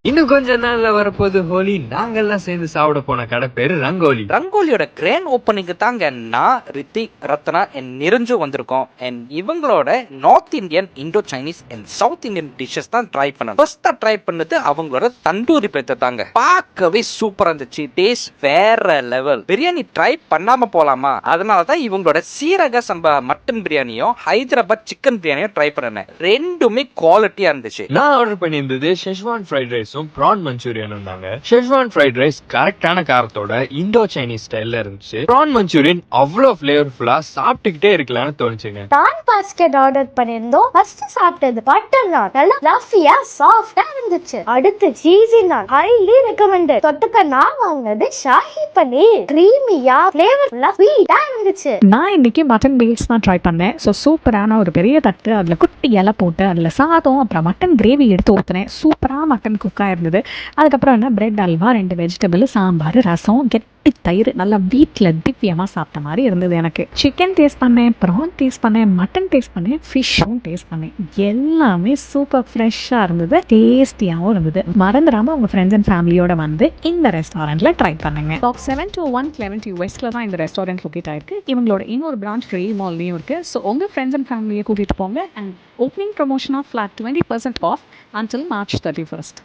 இன்னும் கொஞ்ச நாள்ல வரப்போது ஹோலி. நாங்கெல்லாம் சேர்ந்து சாப்பிட போன கடை பேரு ரங்கோலி. ரங்கோலியோட கிராண்ட் ஓப்பனிங்க்கு தாங்க நான், ரித்திக், ரத்னா நிரஞ்சு வந்திருக்கோம். அண்ட் இவங்களோட north Indian, Indo Chinese and south Indian dishes தான் ட்ரை பண்ணேன். ஃபர்ஸ்டா ட்ரை பண்ணது அவங்களோட தந்தூரி பிரெட் தாங்க. பார்க்கவே சூப்பரா இருந்துச்சு. டேஸ்ட் வேற லெவல். பிரியாணி ட்ரை பண்ணாம போலாமா? அதனால தான் இவங்களோட சீரக சம்பா மட்டன் பிரியாணியும் ஹைதராபாத் சிக்கன் பிரியாணியும் ட்ரை பண்ணேன். ரெண்டுமே குவாலிட்டியா இருந்துச்சு. நான் ஆர்டர் பண்ணியிருந்தது ஷெஸ்வான் ஃப்ரைட் ரைஸும் ப்ரான் மஞ்சூரியனும் தாங்க. ஷெஸ்வான் ஃப்ரைட் ரைஸ் கரெக்டான காரத்தோட இண்டோ சைனீஸ் ஸ்டைல்ல இருந்துச்சு. ப்ரான் மஞ்சூரியன் அவ்வளோ ஃபிளேவர்ஃபுல்லா சாப்பிட்டுக்கிட்டே இருக்கலாம்னு தோணுச்சுங்க. நான் பாஸ்கெட் ஆர்டர் பண்ணியிருந்தோம். ஃபர்ஸ்ட் சாப்பிட்டது பட்டர் நான், நல்லா ஃப்ளஃபியா சாஃப்டா இருந்துச்சு. அடுத்து சீஸி நான், ஹைலி ரெக்கமெண்டட். தொட்டுக்க நான் வாங்கினது ஷாஹி பன்னீர், கிரீமியா ஃபிளேவர்ஃபுல்லா ஸ்வீட்டா இருந்துச்சு. நான் இன்னைக்கு மட்டன் பேஸ் தான் ட்ரை பண்ணேன். ஸோ சூப்பரான ஒரு பெரிய தட்டு, அதில் குட்டி இலை போட்டு அதில் சாதம் அப்புறம் மட்டன் கிரேவி எடுத்து ஊற்றினேன். சூப்பராக மட்டன் குக்காக இருந்தது. அதுக்கப்புறம் என்ன பிரெட் அல்வா, 2 வெஜிடபிள், சாம்பார், ரசம், கெட்டி தயிர், நல்லா வீட்டில் திவ்யமாக சாப்பிட்ட மாதிரி இருந்தது. எனக்கு சிக்கன் டேஸ்ட் பண்ணேன், ப்ரான் டேஸ்ட் பண்ணேன், மட்டன் டேஸ்ட் பண்ணேன், ஃபிஷ்ஷும் டேஸ்ட் பண்ணேன். எல்லாமே சூப்பர் ஃப்ரெஷ்ஷாக இருந்தது, டேஸ்டியாகவும் இருந்தது. மறந்துடாமல் உங்கள் ஃப்ரெண்ட்ஸ் அண்ட் ஃபேமிலியோட வந்து இந்த ரெஸ்டாரண்ட்டில் ட்ரை பண்ணுங்க. Block 721 Clementi Westல தான் இந்த ரெஸ்டாரண்ட் லொக்கேட் ஆயிருக்கு. இவங்களோட இன்னொரு பிரான்ச் ஃப்ரீ மால்லையும் இருக்குது. ஸோ உங்கள் ஃப்ரெண்ட்ஸ் அண்ட் ஃபேமிலியை கூட்டிகிட்டு போங்க. And opening promotion of flat 20% off until March 31st.